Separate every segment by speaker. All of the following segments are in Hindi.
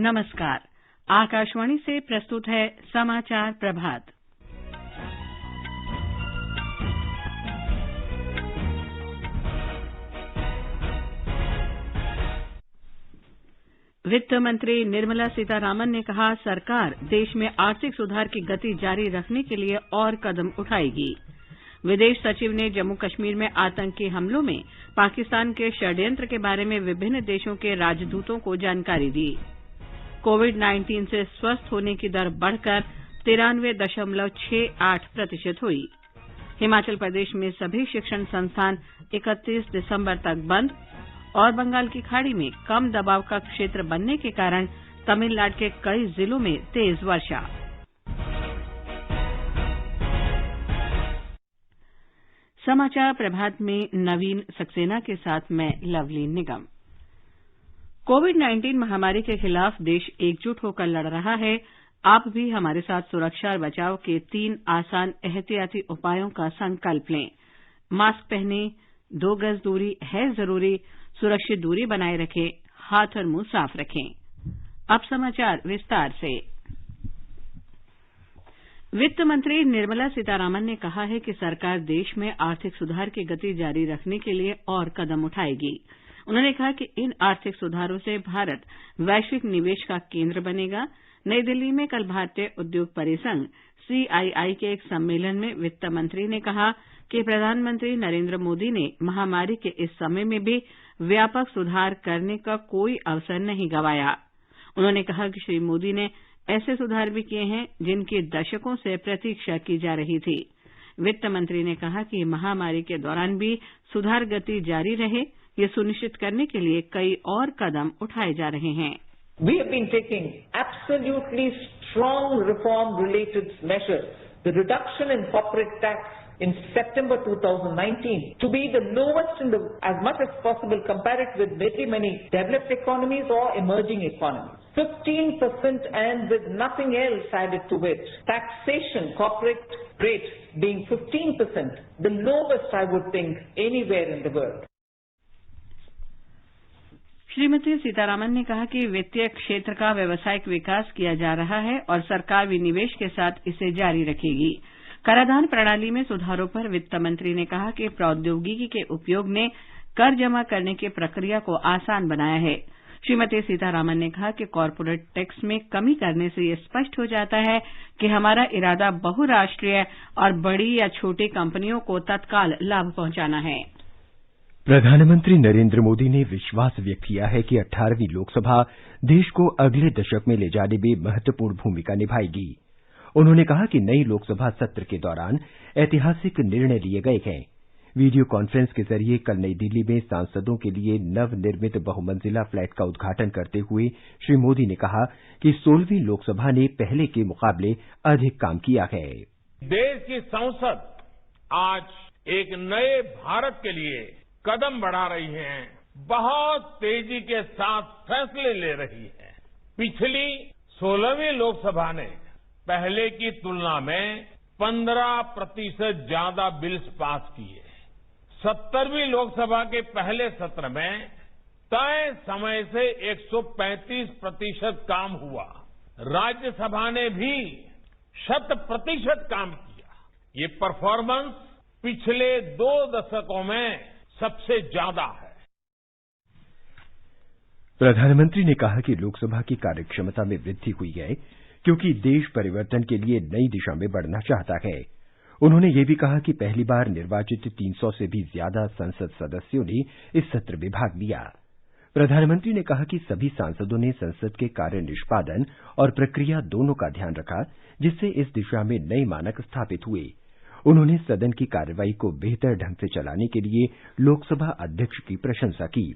Speaker 1: नमस्कार। आकाशवाणी से प्रस्तुत है समाचार प्रभात। वित्त मंत्री निर्मला सीतारामन ने कहा, सरकार देश में आर्थिक सुधार की गति जारी रखने के लिए और कदम उठाएगी। विदेश सचिव ने जम्मू कश्मीर में आतंकी हमलों में पाकिस्तान के षड्यंत्र के बारे में विभिन्न देशों के राजदूतों को जानकारी दी। कोविड-19 से स्वस्थ होने की दर बढ़कर 93.68% हुई। हिमाचल प्रदेश में सभी शिक्षण संस्थान 31 दिसंबर तक बंद और बंगाल की खाड़ी में कम दबाव का क्षेत्र बनने के कारण तमिलनाडु के कई जिलों में तेज वर्षा। समाचार प्रभात में नवीन सक्सेना के साथ मैं लवली निगम। कोविड-19 महामारी के खिलाफ देश एकजुट होकर लड़ रहा है। आप भी हमारे साथ सुरक्षा और बचाव के 3 आसान एहतियाती उपायों का संकल्प लें। मास्क पहनें, 2 गज दूरी है जरूरी, सुरक्षित दूरी बनाए रखें, हाथ और मुंह साफ रखें। अब समाचार विस्तार से। वित्त मंत्री निर्मला सीतारामन ने कहा है कि सरकार देश में आर्थिक सुधार की गति जारी रखने के लिए और कदम उठाएगी। उन्होंने कहा कि इन आर्थिक सुधारों से भारत वैश्विक निवेश का केंद्र बनेगा। नई दिल्ली में कल भारतीय उद्योग परिसंघ CII के एक सम्मेलन में वित्त मंत्री ने कहा कि प्रधानमंत्री नरेंद्र मोदी ने महामारी के इस समय में भी व्यापक सुधार करने का कोई अवसर नहीं गंवाया। उन्होंने कहा कि श्री मोदी ने ऐसे सुधार भी किए हैं जिनकी दशकों से प्रतीक्षा की जा रही थी। वित्त मंत्री ने कहा कि महामारी के दौरान भी सुधार गति जारी रहे, ये सुनिश्चित करने के लिए कई और कदम उठाए जा रहे हैं।
Speaker 2: We have been taking absolutely strong reform-related measures. The reduction in corporate tax in September 2019 to be the lowest as much as possible compared with very many developed economies or emerging economies. 15% and with nothing else added to it. Taxation, corporate rate being 15%, the lowest I would think anywhere in the world.
Speaker 1: Shrimati Sitharaman ने कहा कि वित्तीय क्षेत्र का व्यावसायिक विकास किया जा रहा है और सरकार विनिवेश के साथ इसे जारी रखेगी। कराधान प्रणाली में सुधारों पर वित्त मंत्री ने कहा कि प्रौद्योगिकी के उपयोग ने कर जमा करने की प्रक्रिया को आसान बनाया है। श्रीमती सीतारामन ने कहा कि कॉरपोरेट टैक्स में कमी करने से यह स्पष्ट हो जाता है कि हमारा इरादा बहुराष्ट्रीय और बड़ी या छोटी कंपनियों को तत्काल लाभ पहुंचाना है।
Speaker 3: प्रधानमंत्री नरेंद्र मोदी ने विश्वास व्यक्त किया है कि 18वीं लोकसभा देश को अगले दशक में ले जाने में महत्वपूर्ण भूमिका निभाएगी। उन्होंने कहा कि नई लोकसभा सत्र के दौरान ऐतिहासिक निर्णय लिए गए हैं। वीडियो कॉन्फ्रेंस के जरिए कल नई दिल्ली में सांसदों के लिए नवनिर्मित बहुमंजिला फ्लैट का उद्घाटन करते हुए श्री मोदी ने कहा कि 16वीं लोकसभा ने पहले के मुकाबले अधिक काम किया है।
Speaker 4: देश की संसद आज एक नए भारत के लिए कदम बढ़ा रही है, बहुत तेजी के साथ फैसले ले रही है। पिछली 16वीं लोकसभा ने पहले की तुलना में 15% ज्यादा बिल्स पास किए। 70वीं लोकसभा के पहले सत्र में तय समय से 135% काम हुआ। राज्यसभा ने भी 100% काम किया। ये परफॉर्मेंस पिछले 2 दशकों में सबसे ज्यादा है।
Speaker 3: प्रधानमंत्री ने कहा कि लोकसभा की कार्यक्षमता में वृद्धि हुई है क्योंकि देश परिवर्तन के लिए नई दिशा में बढ़ना चाहता है। उन्होंने ये भी कहा कि पहली बार निर्वाचित 300 से भी ज्यादा संसद सदस्यों ने इस सत्र में भाग लिया। प्रधानमंत्री ने कहा कि सभी सांसदों ने संसद के कार्य निष्पादन और प्रक्रिया दोनों का ध्यान रखा, जिससे इस दिशा में नए मानक स्थापित हुए। उन्होंने सदन की कार्रवाई को बेहतर ढंग से चलाने के लिए लोकसभा अध्यक्ष की प्रशंसा की।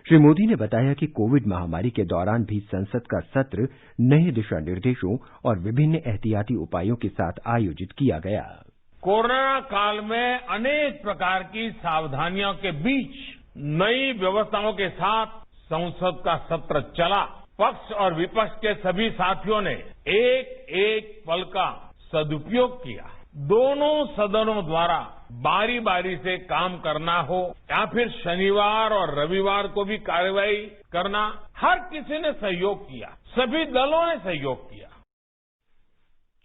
Speaker 3: श्री मोदी ने बताया कि कोविड महामारी के दौरान भी संसद का सत्र नए दिशा निर्देशों और विभिन्न एहतियाती उपायों के साथ आयोजित किया गया।
Speaker 4: कोरोना काल में अनेक प्रकार की सावधानियों के बीच नई व्यवस्थाओं के साथ संसद का सत्र चला। पक्ष और विपक्ष के सभी साथियों ने एक एक पल का सदुपयोग किया। दोनों सदनों द्वारा बारी बारी से काम करना हो या फिर शनिवार और रविवार को भी कार्यवाही करना, हर किसी ने सहयोग किया, सभी दलों ने सहयोग किया।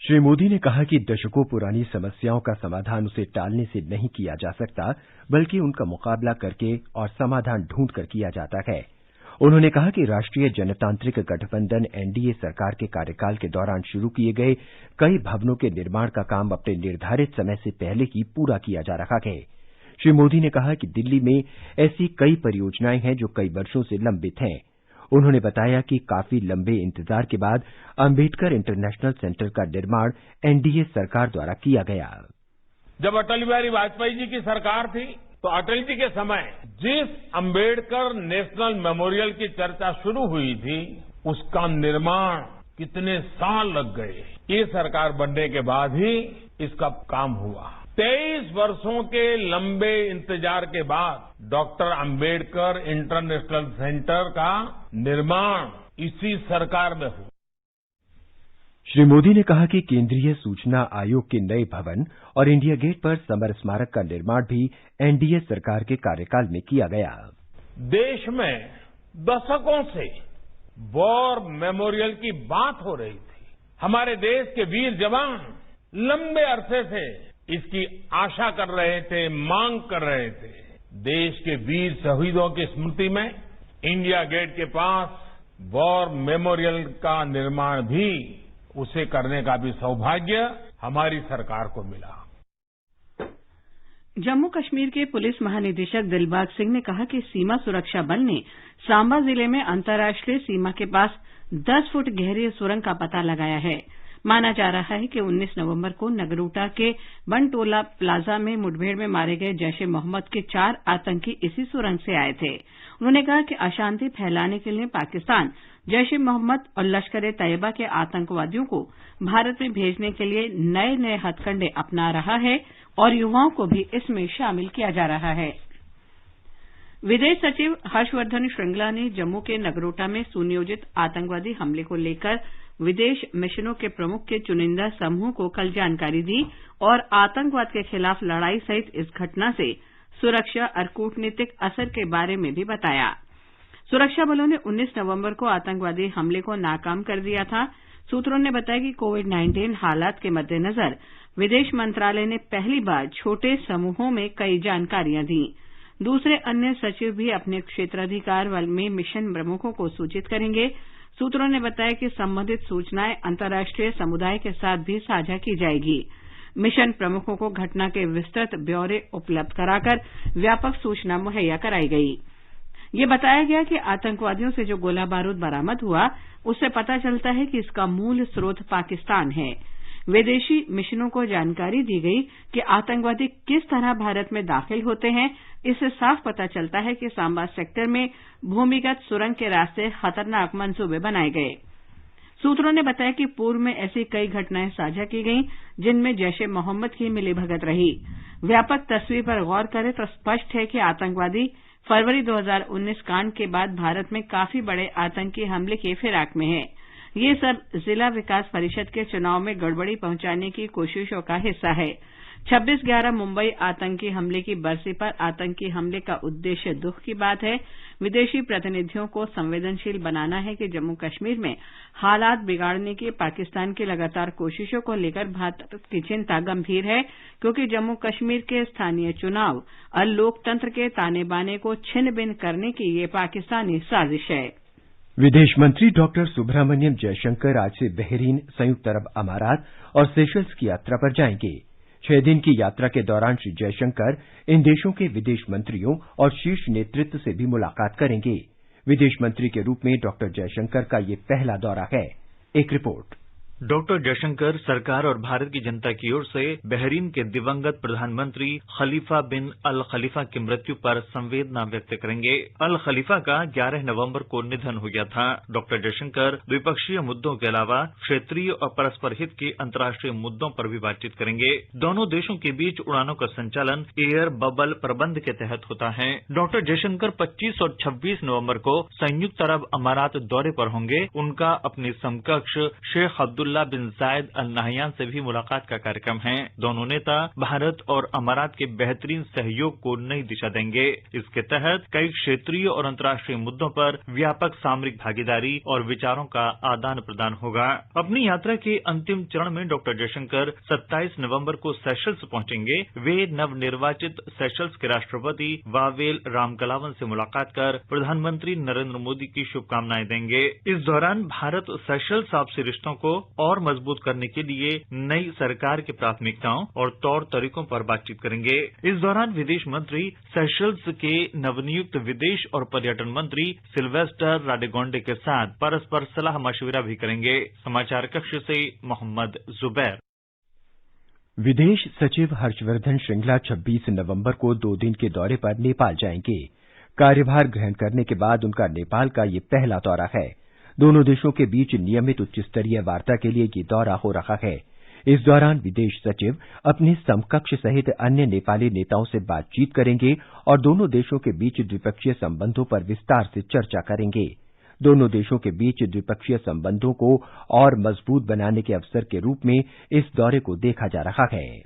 Speaker 3: श्री मोदी ने कहा कि दशकों पुरानी समस्याओं का समाधान उसे टालने से नहीं किया जा सकता, बल्कि उनका मुकाबला करके और समाधान ढूंढकर किया जाता है। उन्होंने कहा कि राष्ट्रीय जनतांत्रिक गठबंधन एनडीए सरकार के कार्यकाल के दौरान शुरू किए गए कई भवनों के निर्माण का काम अपने निर्धारित समय से पहले ही पूरा किया जा रहा है। श्री मोदी ने कहा कि दिल्ली में ऐसी कई परियोजनाएं हैं जो कई वर्षों से लंबित हैं। उन्होंने बताया कि काफी लंबे इंतजार के बाद अंबेडकर इंटरनेशनल सेंटर का निर्माण एनडीए सरकार द्वारा किया गया।
Speaker 4: जब अटल बिहारी वाजपेयी जी की सरकार थी तो अटल जी के समय जिस अंबेडकर नेशनल मेमोरियल की चर्चा शुरू हुई थी, उसका निर्माण कितने साल लग गए। ये सरकार बनने के बाद ही इसका काम हुआ। 23 वर्षों के लंबे इंतजार के बाद डॉक्टर अंबेडकर इंटरनेशनल सेंटर का निर्माण इसी सरकार में हुआ।
Speaker 3: श्री मोदी ने कहा कि केंद्रीय सूचना आयोग के नए भवन और इंडिया गेट पर समर स्मारक का निर्माण भी एनडीए सरकार के कार्यकाल में किया गया।
Speaker 4: देश में दशकों से वॉर मेमोरियल की बात हो रही थी। हमारे देश के वीर जवान लंबे अरसे से इसकी आशा कर रहे थे, मांग कर रहे थे। देश के वीर शहीदों की स्मृति में इंडिया गेट के पास वॉर मेमोरियल का निर्माण भी, उसे करने का भी सौभाग्य हमारी सरकार को मिला।
Speaker 1: जम्मू कश्मीर के पुलिस महानिदेशक दिलबाग सिंह ने कहा कि सीमा सुरक्षा बल ने सांबा जिले में अंतर्राष्ट्रीय सीमा के पास 10 फुट गहरी सुरंग का पता लगाया है। माना जा रहा है कि 19 नवंबर को नगरोटा के बनटोला प्लाजा में मुठभेड़ में मारे गए जैश ए मोहम्मद के 4 आतंकी इसी सुरंग से आए थे। उन्होंने कहा कि अशांति फैलाने के लिए पाकिस्तान जैश ए मोहम्मद और लश्कर ए तैयबा के आतंकवादियों को भारत में भेजने के लिए नए नए हथकंडे अपना रहा है और युवाओं को भी इसमें शामिल किया जा रहा है। विदेश सचिव हर्षवर्धन श्रृंगला ने जम्मू के नगरोटा में सुनियोजित आतंकवादी हमले को लेकर विदेश मिशनों के प्रमुख के चुनिंदा समूह को कल जानकारी दी और आतंकवाद के खिलाफ लड़ाई सहित इस घटना से सुरक्षा और कूटनीतिक असर के बारे में भी बताया। सुरक्षा बलों ने 19 नवंबर को आतंकवादी हमले को नाकाम कर दिया था। सूत्रों ने बताया कि कोविड-19 हालात के मद्देनजर विदेश मंत्रालय ने पहली बार छोटे समूहों में कई जानकारियां दी। दूसरे अन्य सचिव भी अपने क्षेत्राधिकार में मिशन प्रमुखों को सूचित करेंगे। सूत्रों ने बताया कि संबंधित सूचनाएं अंतर्राष्ट्रीय समुदाय के साथ भी साझा की जाएगी। मिशन प्रमुखों को घटना के विस्तृत ब्यौरे उपलब्ध कराकर व्यापक सूचना मुहैया कराई गई। ये बताया गया कि आतंकवादियों से जो गोला बारूद बरामद हुआ, उससे पता चलता है कि इसका मूल स्रोत पाकिस्तान है। विदेशी मिशनों को जानकारी दी गई कि आतंकवादी किस तरह भारत में दाखिल होते हैं। इससे साफ पता चलता है कि सांबा सेक्टर में भूमिगत सुरंग के रास्ते खतरनाक मंसूबे बनाए गए। सूत्रों ने बताया कि पूर्व में ऐसी कई घटनाएं साझा की गईं जिनमें जैश ए मोहम्मद की मिलीभगत रही। व्यापक तस्वीर पर गौर करें तो स्पष्ट है कि आतंकवादी फरवरी 2019 कांड के बाद भारत में काफी बड़े आतंकी हमले की फिराक में है। ये सब जिला विकास परिषद के चुनाव में गड़बड़ी पहुंचाने की कोशिशों का हिस्सा है। 26/11 मुंबई आतंकी हमले की बरसी पर आतंकी हमले का उद्देश्य दुख की बात है। विदेशी प्रतिनिधियों को संवेदनशील बनाना है कि जम्मू कश्मीर में हालात बिगाड़ने की पाकिस्तान की लगातार कोशिशों को लेकर भारत की चिंता गंभीर है, क्योंकि जम्मू कश्मीर के स्थानीय चुनाव और लोकतंत्र के ताने बाने को छिन्न भिन्न करने की ये पाकिस्तानी साजिश है।
Speaker 3: विदेश मंत्री डॉक्टर सुब्रह्मण्यम जयशंकर आज से बहरीन, संयुक्त अरब अमारात और सेशल्स की यात्रा पर जाएंगे। 6 दिन की यात्रा के दौरान श्री जयशंकर इन देशों के विदेश मंत्रियों और शीर्ष नेतृत्व से भी मुलाकात करेंगे। विदेश मंत्री के रूप में डॉक्टर जयशंकर का ये पहला दौरा है। एक रिपोर्ट।
Speaker 5: डॉक्टर जयशंकर सरकार और भारत की जनता की ओर से बहरीन के दिवंगत प्रधानमंत्री खलीफा बिन अल खलीफा की मृत्यु पर संवेदना व्यक्त करेंगे। अल खलीफा का 11 नवंबर को निधन हो गया था। डॉक्टर जयशंकर द्विपक्षीय मुद्दों के अलावा क्षेत्रीय और परस्पर हित के अंतर्राष्ट्रीय मुद्दों पर भी बातचीत करेंगे। दोनों देशों के बीच उड़ानों का संचालन एयर बबल प्रबंध के तहत होता है। डॉक्टर जयशंकर 25 और 26 नवंबर को संयुक्त अरब अमारात दौरे पर होंगे। उनका अपने समकक्ष शेख अब्दुल्ला अब्दुल्ला बिन जायद अल नहयान से भी मुलाकात का कार्यक्रम है। दोनों नेता भारत और अमारात के बेहतरीन सहयोग को नई दिशा देंगे। इसके तहत कई क्षेत्रीय और अंतर्राष्ट्रीय मुद्दों पर व्यापक सामरिक भागीदारी और विचारों का आदान प्रदान होगा। अपनी यात्रा के अंतिम चरण में डॉक्टर जयशंकर 27 नवंबर को सेशल्स पहुंचेंगे। वे नवनिर्वाचित सेशल्स के राष्ट्रपति वावेल रामकलावन से मुलाकात कर प्रधानमंत्री नरेंद्र मोदी की शुभकामनाएं देंगे। इस दौरान भारत सेशल्स आपसी रिश्तों को और मजबूत करने के लिए नई सरकार की प्राथमिकताओं और तौर तरीकों पर बातचीत करेंगे। इस दौरान विदेश मंत्री सेशल्स के नवनियुक्त विदेश और पर्यटन मंत्री सिल्वेस्टर राडेगोंडे के साथ परस्पर सलाह मशविरा भी करेंगे। समाचार कक्ष से मोहम्मद जुबैर।
Speaker 3: विदेश सचिव हर्षवर्धन श्रृंगला 26 नवंबर को 2 दिन के दौरे पर नेपाल जाएंगे। कार्यभार ग्रहण करने के बाद उनका नेपाल का ये पहला दौरा है। दोनों देशों के बीच नियमित उच्च स्तरीय वार्ता के लिए ये दौरा हो रहा है। इस दौरान विदेश सचिव अपने समकक्ष सहित अन्य नेपाली नेताओं से बातचीत करेंगे और दोनों देशों के बीच द्विपक्षीय संबंधों पर विस्तार से चर्चा करेंगे। दोनों देशों के बीच द्विपक्षीय संबंधों को और मजबूत बनाने के अवसर के रूप में इस दौरे को देखा जा रहा है।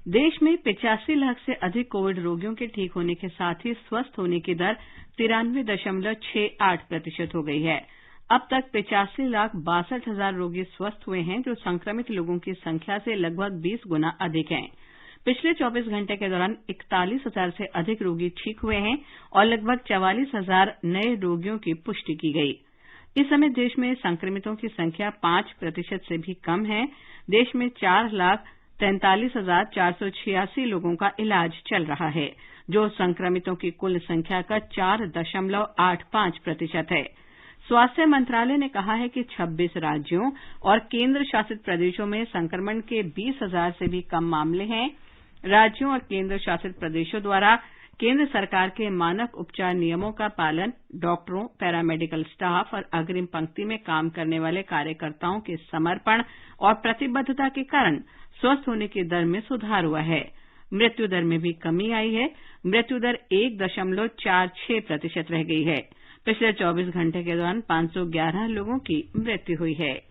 Speaker 1: देश में 85 लाख से अधिक कोविड रोगियों के ठीक होने के साथ ही स्वस्थ होने की दर 93.68% हो गई है। अब तक 85,62,000 रोगी स्वस्थ हुए हैं, जो संक्रमित लोगों की संख्या से लगभग 20 गुना अधिक हैं। पिछले 24 घंटे के दौरान 41,000 से अधिक रोगी ठीक हुए हैं और लगभग 44,000 नए रोगियों की पुष्टि की गई। इस समय देश में संक्रमितों की संख्या 5% से भी कम है। देश में 4,43,486 लोगों का इलाज चल रहा है, जो संक्रमितों की कुल संख्या का 4.85% है। स्वास्थ्य मंत्रालय ने कहा है कि 26 राज्यों और केंद्र शासित प्रदेशों में संक्रमण के 20,000 से भी कम मामले हैं। राज्यों और केंद्र शासित प्रदेशों द्वारा केंद्र सरकार के मानक उपचार नियमों का पालन, डॉक्टरों, पैरामेडिकल स्टाफ और अग्रिम पंक्ति में काम करने वाले कार्यकर्ताओं के समर्पण और प्रतिबद्धता के कारण स्वस्थ होने की दर में सुधार हुआ है। मृत्यु दर में भी कमी आई है। मृत्यु दर 1.46% रह गई है। पिछले 24 घंटे के दौरान 511 लोगों की मृत्यु हुई है।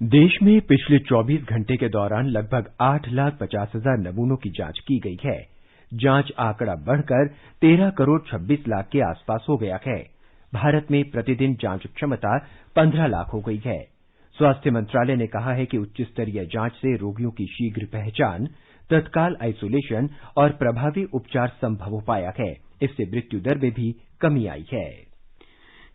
Speaker 3: देश में पिछले 24 घंटे के दौरान लगभग 8,50,000 नमूनों की जांच की गई है। जांच आंकड़ा बढ़कर 13,26,00,000 के आसपास हो गया है। भारत में प्रतिदिन जांच क्षमता 15 लाख हो गई है। स्वास्थ्य मंत्रालय ने कहा है कि उच्च स्तरीय जांच से रोगियों की शीघ्र पहचान, तत्काल आइसोलेशन और प्रभावी उपचार संभव हो पाया है। इससे मृत्यु दर में भी कमी आई है।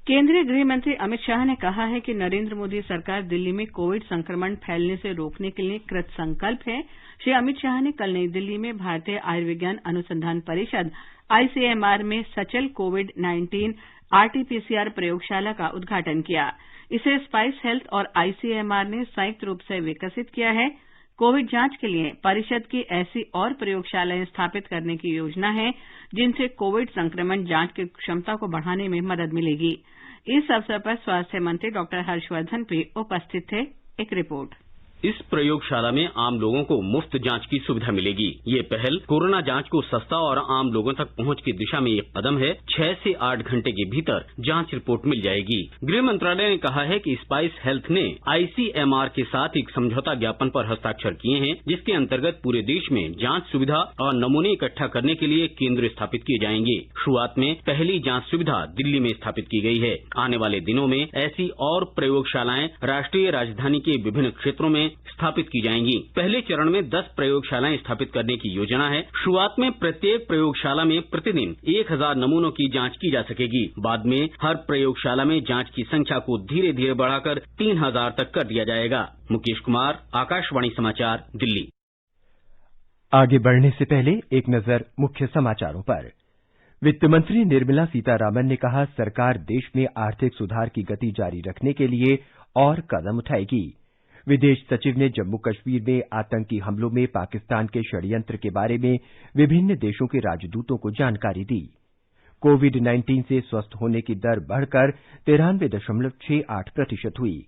Speaker 1: केंद्रीय गृह मंत्री अमित शाह ने कहा है कि नरेंद्र मोदी सरकार दिल्ली में कोविड संक्रमण फैलने से रोकने के लिए कृत संकल्प है। श्री अमित शाह ने कल नई दिल्ली में भारतीय आयुर्विज्ञान अनुसंधान परिषद आईसीएमआर में सचल कोविड-19 आरटी-पीसीआर प्रयोगशाला का उद्घाटन किया। इसे स्पाइस हेल्थ और आईसीएमआर ने संयुक्त रूप से विकसित किया है। कोविड जांच के लिए परिषद की ऐसी और प्रयोगशालाएं स्थापित करने की योजना है, जिनसे कोविड संक्रमण जांच की क्षमता को बढ़ाने में मदद मिलेगी। इस अवसर पर स्वास्थ्य मंत्री डॉक्टर हर्षवर्धन भी उपस्थित थे। एक रिपोर्ट।
Speaker 6: इस प्रयोगशाला में आम लोगों को मुफ्त जांच की सुविधा मिलेगी। ये पहल कोरोना जांच को सस्ता और आम लोगों तक पहुंच की दिशा में एक कदम है। 6 से 8 घंटे के भीतर जांच रिपोर्ट मिल जाएगी। गृह मंत्रालय ने कहा है कि स्पाइस हेल्थ ने आईसीएमआर के साथ एक समझौता ज्ञापन पर हस्ताक्षर किए हैं, जिसके अंतर्गत पूरे देश में जांच सुविधा और नमूने इकट्ठा करने के लिए केंद्र स्थापित किए जाएंगे। शुरुआत में पहली जांच सुविधा दिल्ली में स्थापित की गई है। आने वाले दिनों में ऐसी और प्रयोगशालाएं राष्ट्रीय राजधानी के विभिन्न क्षेत्रों में स्थापित की जाएंगी। पहले चरण में 10 प्रयोगशालाएं स्थापित करने की योजना है। शुरुआत में प्रत्येक प्रयोगशाला में प्रतिदिन 1000 नमूनों की जांच की जा सकेगी। बाद में हर प्रयोगशाला में जांच की संख्या को धीरे धीरे बढ़ाकर 3000 तक कर दिया जाएगा। मुकेश कुमार, आकाशवाणी समाचार, दिल्ली।
Speaker 3: आगे बढ़ने से पहले एक नजर मुख्य समाचारों पर। वित्त मंत्री निर्मला सीतारामन ने कहा, सरकार देश में आर्थिक सुधार की गति जारी रखने के लिए और कदम उठाएगी। विदेश सचिव ने जम्मू कश्मीर में आतंकी हमलों में पाकिस्तान के षड्यंत्र के बारे में विभिन्न देशों के राजदूतों को जानकारी दी। कोविड-19 से स्वस्थ होने की दर बढ़कर 93.68% हुई।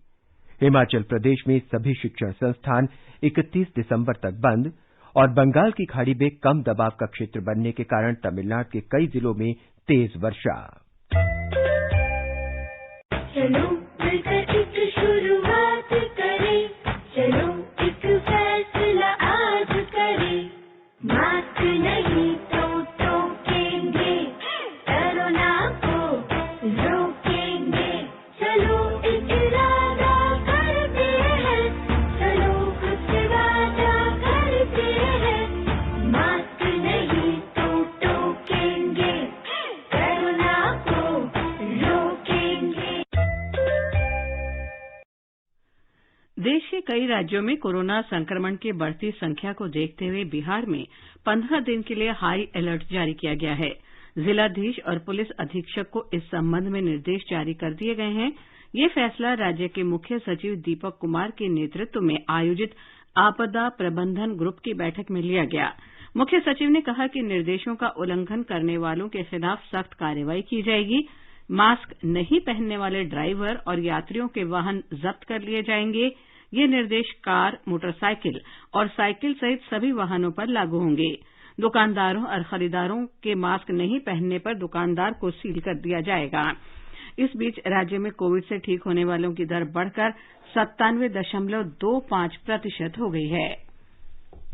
Speaker 3: हिमाचल प्रदेश में सभी शिक्षण संस्थान 31 दिसंबर तक बंद और बंगाल की खाड़ी में कम दबाव का क्षेत्र बनने के कारण तमिलनाडु के कई जिलों में तेज वर्षा।
Speaker 7: चलो मिलकर एक शुरुआत करें,
Speaker 1: देश के कई राज्यों में कोरोना संक्रमण की बढ़ती संख्या को देखते हुए बिहार में 15 दिन के लिए हाई अलर्ट जारी किया गया है। जिलाधीश और पुलिस अधीक्षक को इस संबंध में निर्देश जारी कर दिए गए हैं। ये फैसला राज्य के मुख्य सचिव दीपक कुमार के नेतृत्व में आयोजित आपदा प्रबंधन ग्रुप की बैठक में लिया गया। मुख्य सचिव ने कहा कि निर्देशों का उल्लंघन करने वालों के खिलाफ सख्त कार्रवाई की जाएगी। मास्क नहीं पहनने वाले ड्राइवर और यात्रियों के वाहन जब्त कर लिए जाएंगे। ये निर्देश कार, मोटरसाइकिल और साइकिल सहित सभी वाहनों पर लागू होंगे। दुकानदारों और खरीदारों के मास्क नहीं पहनने पर दुकानदार को सील कर दिया जाएगा। इस बीच राज्य में कोविड से ठीक होने वालों की दर बढ़कर 97.25% हो गई है।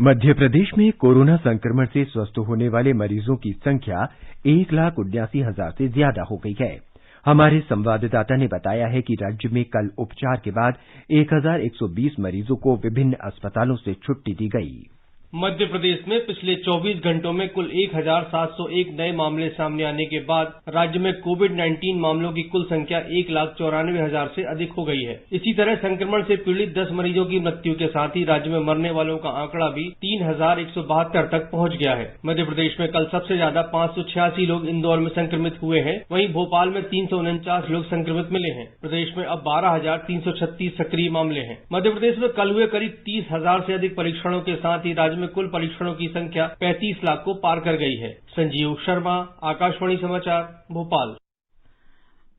Speaker 3: मध्य प्रदेश में कोरोना संक्रमण से स्वस्थ होने वाले मरीजों की संख्या 1,79,000 से ज्यादा हो गई है। हमारे संवाददाता ने बताया है कि राज्य में कल उपचार के बाद 1,120 मरीजों को विभिन्न अस्पतालों से छुट्टी दी गई।
Speaker 7: मध्य प्रदेश में पिछले 24 घंटों में कुल 1,701 नए मामले सामने आने के बाद राज्य में कोविड-19 मामलों की कुल संख्या 1,94,000 से अधिक हो गई है। इसी तरह संक्रमण से पीड़ित 10 मरीजों की मृत्यु के साथ ही राज्य में मरने वालों का आंकड़ा भी 3,172 तक पहुंच गया है। मध्य प्रदेश में कल सबसे ज्यादा 586 लोग इंदौर में संक्रमित हुए हैं। वहीं भोपाल में 349 लोग संक्रमित मिले हैं। प्रदेश में अब 12,336 सक्रिय मामले हैं। मध्य प्रदेश में कल हुए करीब 30,000 से अधिक परीक्षणों के साथ ही राज्य में कुल परीक्षणों की संख्या 35 लाख को पार कर गई है। संजीव शर्मा, आकाशवाणी समाचार, भोपाल।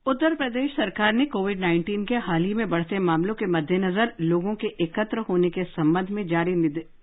Speaker 1: उत्तर प्रदेश सरकार ने कोविड-19 के हाल ही में बढ़ते मामलों के मद्देनजर लोगों के एकत्र होने के संबंध में जारी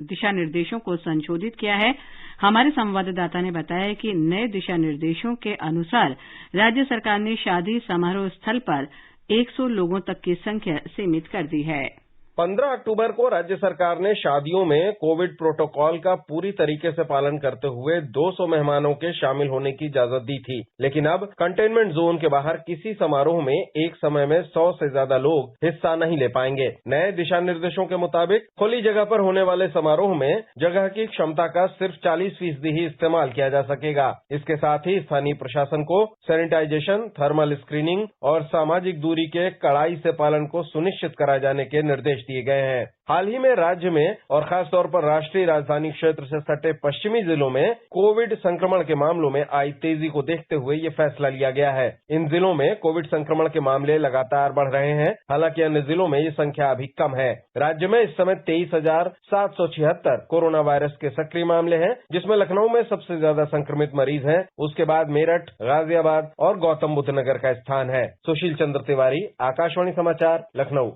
Speaker 1: दिशा निर्देशों को संशोधित किया है। हमारे संवाददाता ने बताया कि नए दिशा निर्देशों के अनुसार राज्य सरकार ने शादी समारोह स्थल पर 100 लोगों तक की संख्या सीमित कर दी है।
Speaker 8: 15 अक्टूबर को राज्य सरकार ने शादियों में कोविड प्रोटोकॉल का पूरी तरीके से पालन करते हुए 200 मेहमानों के शामिल होने की इजाजत दी थी, लेकिन अब कंटेनमेंट जोन के बाहर किसी समारोह में एक समय में 100 से ज्यादा लोग हिस्सा नहीं ले पाएंगे। नए दिशा निर्देशों के मुताबिक खुली जगह पर होने वाले समारोह में जगह की क्षमता का सिर्फ 40% ही इस्तेमाल किया जा सकेगा। इसके साथ ही स्थानीय प्रशासन को सैनिटाइजेशन, थर्मल स्क्रीनिंग और सामाजिक दूरी के कड़ाई से पालन को सुनिश्चित कराए जाने के निर्देश दिए गए हैं। हाल ही में राज्य में और खासतौर पर राष्ट्रीय राजधानी क्षेत्र से सटे पश्चिमी जिलों में कोविड संक्रमण के मामलों में आई तेजी को देखते हुए ये फैसला लिया गया है। इन जिलों में कोविड संक्रमण के मामले लगातार बढ़ रहे हैं, हालांकि अन्य जिलों में ये संख्या अभी कम है। राज्य में इस समय 23,776 कोरोना वायरस के सक्रिय मामले हैं, जिसमें लखनऊ में सबसे ज्यादा संक्रमित मरीज हैं। उसके बाद मेरठ, गाजियाबाद और गौतम बुद्ध नगर का स्थान है। सुशील चंद्र तिवारी, आकाशवाणी समाचार, लखनऊ।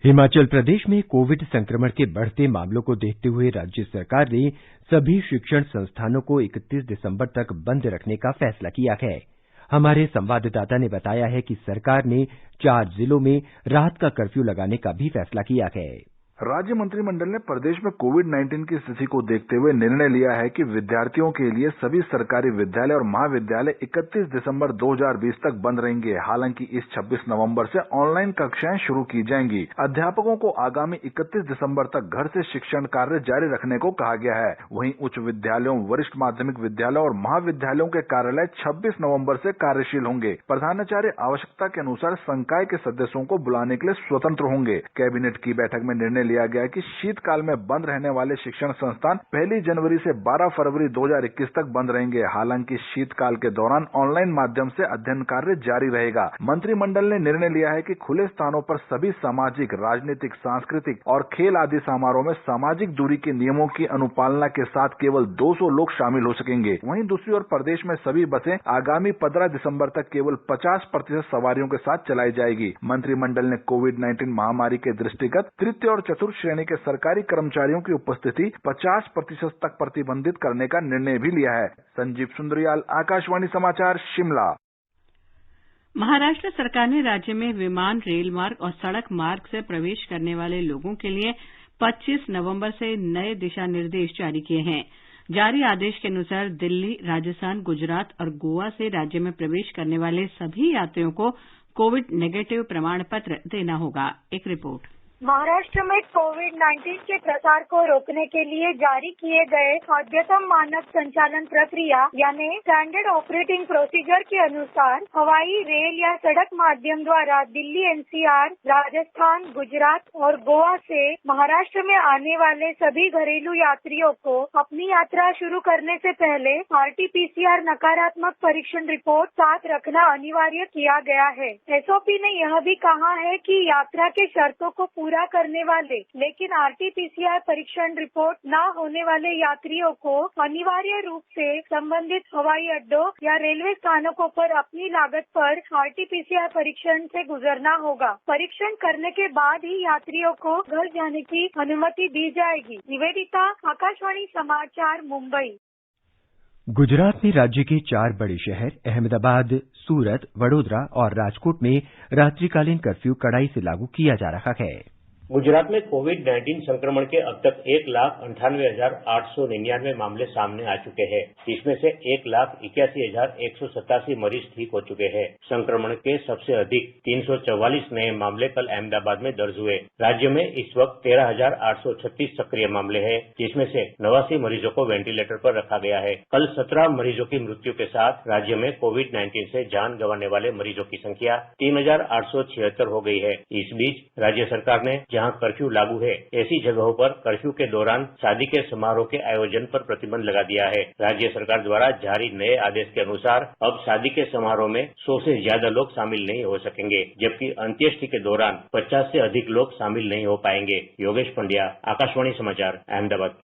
Speaker 3: हिमाचल प्रदेश में कोविड संक्रमण के बढ़ते मामलों को देखते हुए राज्य सरकार ने सभी शिक्षण संस्थानों को 31 दिसंबर तक बंद रखने का फैसला किया है। हमारे संवाददाता ने बताया है कि सरकार ने 4 जिलों में रात का कर्फ्यू लगाने का भी फैसला किया है।
Speaker 9: राज्य मंत्रिमंडल ने प्रदेश में कोविड-19 की स्थिति को देखते हुए निर्णय लिया है कि विद्यार्थियों के लिए सभी सरकारी विद्यालय और महाविद्यालय 31 दिसंबर 2020 तक बंद रहेंगे। हालांकि इस 26 नवंबर से ऑनलाइन कक्षाएं शुरू की जाएंगी। अध्यापकों को आगामी 31 दिसंबर तक घर से शिक्षण कार्य जारी रखने को कहा गया है। वहीं उच्च विद्यालयों, वरिष्ठ माध्यमिक विद्यालयों और महाविद्यालयों के कार्यालय 26 नवम्बर से कार्यशील होंगे। प्रधानाचार्य आवश्यकता के अनुसार संकाय के सदस्यों को बुलाने के लिए स्वतंत्र होंगे। कैबिनेट की बैठक में निर्णय लिया गया कि शीतकाल में बंद रहने वाले शिक्षण संस्थान 1 जनवरी से 12 फरवरी 2021 तक बंद रहेंगे। हालांकि शीतकाल के दौरान ऑनलाइन माध्यम से अध्ययन कार्य जारी रहेगा। मंत्रिमंडल ने निर्णय लिया है कि खुले स्थानों पर सभी सामाजिक, राजनीतिक, सांस्कृतिक और खेल आदि समारोह में सामाजिक दूरी के नियमों की अनुपालना के साथ केवल 200 लोग शामिल हो सकेंगे। वहीं दूसरी ओर प्रदेश में सभी बसें आगामी 15 दिसंबर तक केवल 50% सवारियों के साथ चलाई जाएगी। मंत्रिमंडल ने कोविड-19 महामारी के दृष्टिगत तृतीय और चतुर्थ श्रेणी के सरकारी कर्मचारियों की उपस्थिति 50% तक प्रतिबंधित करने का निर्णय भी लिया है। संजीव सुंदरियाल, आकाशवाणी समाचार, शिमला।
Speaker 1: महाराष्ट्र सरकार ने राज्य में विमान, रेल मार्ग और सड़क मार्ग से प्रवेश करने वाले लोगों के लिए 25 नवंबर से नए दिशा निर्देश जारी किए हैं। जारी आदेश के अनुसार दिल्ली, राजस्थान, गुजरात और गोवा से राज्य में प्रवेश करने वाले सभी यात्रियों को कोविड नेगेटिव प्रमाण पत्र देना होगा। एक रिपोर्ट।
Speaker 10: महाराष्ट्र में कोविड-19 के प्रसार को रोकने के लिए जारी किए गए अद्यतन मानक संचालन प्रक्रिया यानी स्टैंडर्ड ऑपरेटिंग प्रोसीजर के अनुसार हवाई, रेल या सड़क माध्यम द्वारा दिल्ली, एनसीआर, राजस्थान, गुजरात और गोवा से महाराष्ट्र में आने वाले सभी घरेलू यात्रियों को अपनी यात्रा शुरू करने से पहले RT-PCR नकारात्मक परीक्षण रिपोर्ट साथ रखना अनिवार्य किया गया है। एसओपी ने यह भी कहा है कि यात्रा के शर्तों को पूरा करने वाले लेकिन RT-PCR परीक्षण रिपोर्ट न होने वाले यात्रियों को अनिवार्य रूप से संबंधित हवाई अड्डों या रेलवे स्थानकों पर अपनी लागत पर RT-PCR परीक्षण से गुजरना होगा। परीक्षण करने के बाद ही यात्रियों को घर जाने की अनुमति दी जाएगी। निवेदिता, आकाशवाणी समाचार, मुंबई।
Speaker 3: गुजरात में राज्य के 4 बड़े शहर अहमदाबाद, सूरत, वडोदरा और राजकोट में रात्रिकालीन कर्फ्यू कड़ाई से लागू किया जा रहा है।
Speaker 11: गुजरात में कोविड-19 संक्रमण के अब तक 1,98,899 मामले सामने आ चुके हैं। इसमें से 1,81,187 मरीज ठीक हो चुके हैं। संक्रमण के सबसे अधिक 344 नए मामले कल अहमदाबाद में दर्ज हुए। राज्य में इस वक्त 13,836 सक्रिय मामले हैं, जिसमें से 89 मरीजों को वेंटिलेटर पर रखा गया है। कल 17 मरीजों की मृत्यु के साथ राज्य में कोविड-19 से जान गंवाने वाले मरीजों की संख्या 3,876 हो गई है। इस बीच राज्य सरकार ने जहां कर्फ्यू लागू है, ऐसी जगहों पर कर्फ्यू के दौरान शादी के समारोह के आयोजन पर प्रतिबंध लगा दिया है। राज्य सरकार द्वारा जारी नए आदेश के अनुसार अब शादी के समारोह में 100 से ज्यादा लोग शामिल नहीं हो सकेंगे, जबकि अंत्येष्टि के दौरान 50 से अधिक लोग शामिल नहीं हो पाएंगे। योगेश पंड्या, आकाशवाणी समाचार, अहमदाबाद।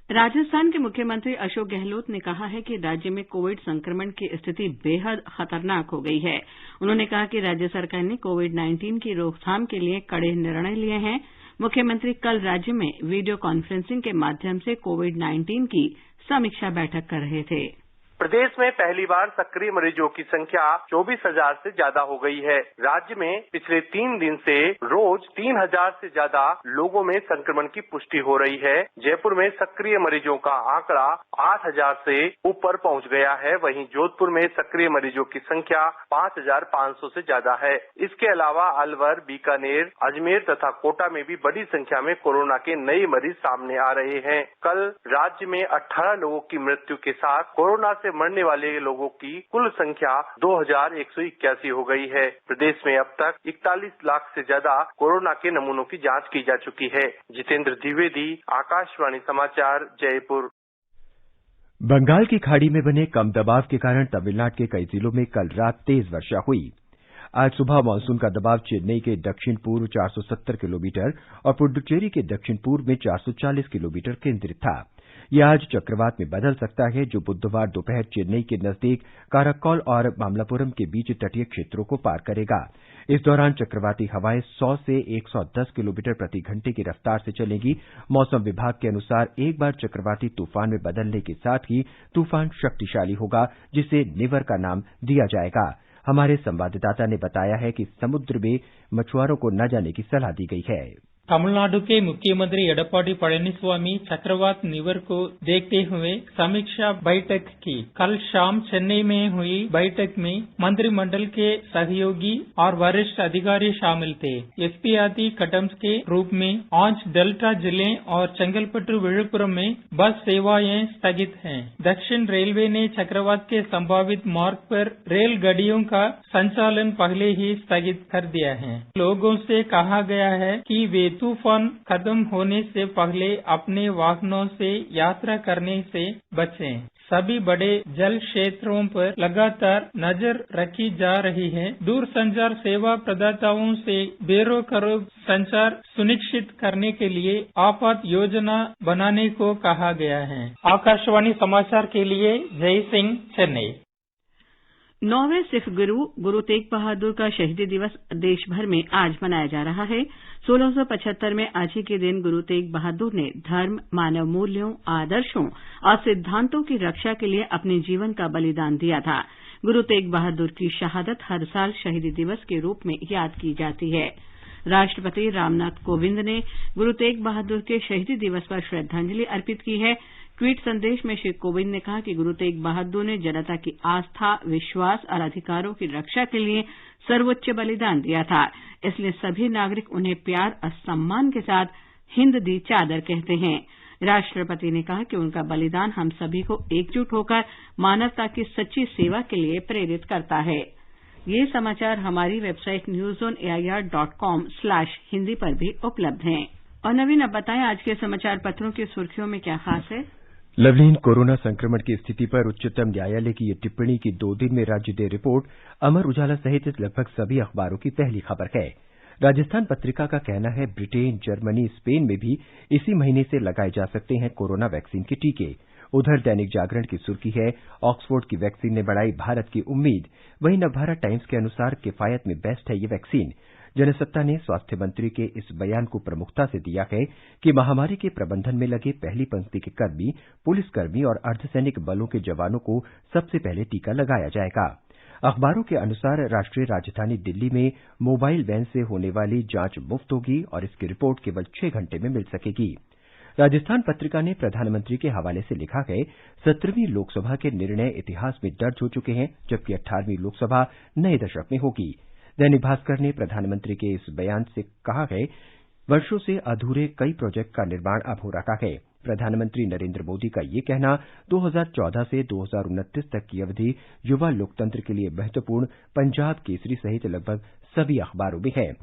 Speaker 1: राजस्थान के मुख्यमंत्री अशोक गहलोत ने कहा है कि राज्य में कोविड संक्रमण की स्थिति बेहद खतरनाक हो गई है। उन्होंने कहा कि राज्य सरकार ने कोविड-19 की रोकथाम के लिए कड़े निर्णय लिए हैं। मुख्यमंत्री कल राज्य में वीडियो कॉन्फ्रेंसिंग के माध्यम से कोविड-19 की समीक्षा बैठक कर रहे थे।
Speaker 12: प्रदेश में पहली बार सक्रिय मरीजों की संख्या 24,000 से ज्यादा हो गई है। राज्य में पिछले 3 दिन से रोज 3,000 से ज्यादा लोगों में संक्रमण की पुष्टि हो रही है। जयपुर में सक्रिय मरीजों का आंकड़ा 8,000 से ऊपर पहुंच गया है। वहीं जोधपुर में सक्रिय मरीजों की संख्या 5,500 से ज्यादा है। इसके अलावा अलवर, बीकानेर, अजमेर तथा कोटा में भी बड़ी संख्या में कोरोना के नए मरीज सामने आ रहे हैं। कल राज्य में 18 लोगों की मृत्यु के साथ कोरोना से मरने वाले लोगों की कुल संख्या 2,181 हो गई है। प्रदेश में अब तक 41 लाख से ज्यादा कोरोना के नमूनों की जांच की जा चुकी है। जितेंद्र द्विवेदी, आकाशवाणी समाचार, जयपुर।
Speaker 3: बंगाल की खाड़ी में बने कम दबाव के कारण तमिलनाडु के कई जिलों में कल रात तेज वर्षा हुई। आज सुबह मानसून का दबाव चेन्नई के दक्षिण पूर्व 470 किलोमीटर और पुडुचेरी के दक्षिण पूर्व में 440 किलोमीटर केंद्रित था। यह आज चक्रवात में बदल सकता है, जो बुधवार दोपहर चेन्नई के नजदीक काराकोल और मामलापुरम के बीच तटीय क्षेत्रों को पार करेगा। इस दौरान चक्रवाती हवाएं 100 से 110 किलोमीटर प्रति घंटे की रफ्तार से चलेंगी। मौसम विभाग के अनुसार एक बार चक्रवाती तूफान में बदलने के साथ ही तूफान शक्तिशाली होगा, जिसे निवर का नाम दिया जाएगा। हमारे संवाददाता ने बताया है कि समुद्र में मछुआरों को न जाने की सलाह दी गई है।
Speaker 13: तमिलनाडु के मुख्यमंत्री एडप्पाडी पळनिस्वामी चक्रवात निवर को देखते हुए समीक्षा बैठक की। कल शाम चेन्नई में हुई बैठक में मंत्रिमंडल के सहयोगी और वरिष्ठ अधिकारी शामिल थे। एसपीआती कटम्स के रूप में आज डेल्टा जिले और चंगलपट्टू विழுப்புरम में बस सेवाएं स्थगित हैं। दक्षिण रेलवे ने चक्रवात के संभावित मार्ग पर रेलगाड़ियों का संचालन पहले ही स्थगित कर दिया है। लोगों से कहा गया है कि वे तूफान खत्म होने से पहले अपने वाहनों से यात्रा करने से बचें। सभी बड़े जल क्षेत्रों पर लगातार नजर रखी जा रही है। दूरसंचार सेवा प्रदाताओं से बेरोक संचार सुनिश्चित करने के लिए आपात योजना बनाने को कहा गया है। आकाशवाणी समाचार के लिए जय सिंह, चेन्नई।
Speaker 1: 9वें सिख गुरु तेग बहादुर का शहीदी दिवस देश भर में आज मनाया जा रहा है। 1675 में आज ही के दिन गुरु तेग बहादुर ने धर्म, मानव मूल्यों, आदर्शों और सिद्धांतों की रक्षा के लिए अपने जीवन का बलिदान दिया था। गुरु तेग बहादुर की शहादत हर साल शहीदी दिवस के रूप में याद की जाती है। राष्ट्रपति रामनाथ कोविंद ने गुरु तेग बहादुर के शहीदी दिवस पर श्रद्धांजलि अर्पित की है। ट्वीट संदेश में श्री कोविंद ने कहा कि गुरु तेग बहादुर ने जनता की आस्था, विश्वास और अधिकारों की रक्षा के लिए सर्वोच्च बलिदान दिया था, इसलिए सभी नागरिक उन्हें प्यार और सम्मान के साथ हिंद दी चादर कहते हैं। राष्ट्रपति ने कहा कि उनका बलिदान हम सभी को एकजुट होकर मानवता की सच्ची सेवा के लिए प्रेरित करता है। ये समाचार हमारी वेबसाइट newzoneair.com/hindi पर भी उपलब्ध हैं। और नवीन, अब बताएं आज के समाचार पत्रों की सुर्खियों में क्या खास है।
Speaker 3: लवलीन, कोरोना संक्रमण की स्थिति पर उच्चतम न्यायालय की ये टिप्पणी की 2 दिन में राज्य दे रिपोर्ट अमर उजाला सहित लगभग सभी अखबारों की पहली खबर है। राजस्थान पत्रिका का कहना है ब्रिटेन, जर्मनी, स्पेन में भी इसी महीने से लगाए जा सकते हैं कोरोना वैक्सीन के टीके। उधर दैनिक जागरण की सुर्खी है ऑक्सफोर्ड की वैक्सीन ने बढ़ाई भारत की उम्मीद। वहीं नवभारत टाइम्स के अनुसार किफायत में बेस्ट है ये वैक्सीन। जनसत्ता ने स्वास्थ्य मंत्री के इस बयान को प्रमुखता से दिया है कि महामारी के प्रबंधन में लगे पहली पंक्ति के कर्मी, पुलिसकर्मी और अर्धसैनिक बलों के जवानों को सबसे पहले टीका लगाया जाएगा। अखबारों के अनुसार राष्ट्रीय राजधानी दिल्ली में मोबाइल वैन से होने वाली जांच मुफ्त होगी और इसकी रिपोर्ट केवल 6 घंटे में मिल सकेगी। राजस्थान पत्रिका ने प्रधानमंत्री के हवाले से लिखा है 17वीं लोकसभा के निर्णय इतिहास में दर्ज हो चुके हैं, जबकि 18वीं लोकसभा नए दशक में होगी। दैनिक भास्कर ने प्रधानमंत्री के इस बयान से कहा है वर्षों से अधूरे कई प्रोजेक्ट का निर्माण अब हो रहा है। प्रधानमंत्री नरेंद्र मोदी का ये कहना 2014 से 2029 तक की अवधि युवा लोकतंत्र के लिए महत्वपूर्ण पंजाब केसरी सहित लगभग सभी अखबारों में है।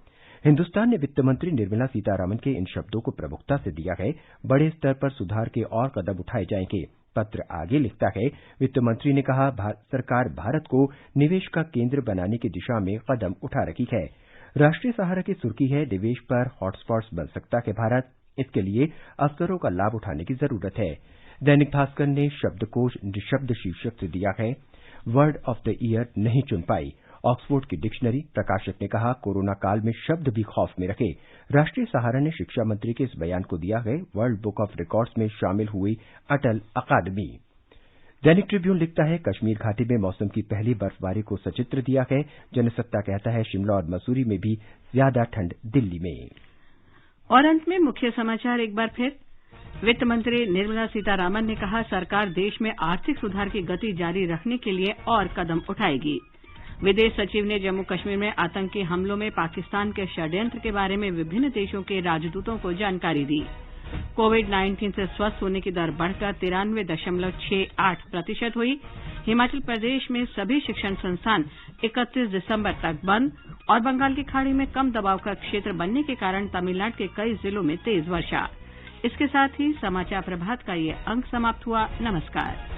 Speaker 3: हिंदुस्तान ने वित्त मंत्री निर्मला सीतारामन के इन शब्दों को प्रमुखता से दिया है बड़े स्तर पर सुधार के और कदम उठाए जाएंगे। पत्र आगे लिखता है वित्त मंत्री ने कहा सरकार भारत को निवेश का केंद्र बनाने की दिशा में कदम उठा रही है। राष्ट्रीय सहारा की सुर्खी है निवेश पर हॉटस्पॉट्स बन सकता है भारत, इसके लिए अवसरों का लाभ उठाने की जरूरत है। दैनिक भास्कर ने शब्दकोश निशब्द शीर्षक से दिया है वर्ड ऑफ द ईयर नहीं चुन पाई, ऑक्सफोर्ड की डिक्शनरी। प्रकाशक ने कहा कोरोना काल में शब्द भी खौफ में रखे। राष्ट्रीय सहारा ने शिक्षा मंत्री के इस बयान को दिया है वर्ल्ड बुक ऑफ रिकॉर्ड्स में शामिल हुई अटल अकादमी। दैनिक ट्रिब्यून लिखता है कश्मीर घाटी में मौसम की पहली बर्फबारी को सचित्र दिया है। जनसत्ता कहता है शिमला और मसूरी में भी ज्यादा ठंड दिल्ली में।
Speaker 1: और अंत में मुख्य समाचार एक बार फिर। वित्त मंत्री निर्मला सीतारामन ने कहा सरकार देश में आर्थिक सुधार की गति जारी रखने के लिए और कदम उठाएगी। विदेश सचिव ने जम्मू कश्मीर में आतंकी हमलों में पाकिस्तान के षड्यंत्र के बारे में विभिन्न देशों के राजदूतों को जानकारी दी। कोविड-19 से स्वस्थ होने की दर बढ़कर 93.68% हुई। हिमाचल प्रदेश में सभी शिक्षण संस्थान 31 दिसंबर तक बंद। और बंगाल की खाड़ी में कम दबाव का क्षेत्र बनने के कारण तमिलनाडु के कई जिलों में तेज वर्षा। इसके साथ ही समाचार प्रभात का ये अंक समाप्त हुआ। नमस्कार।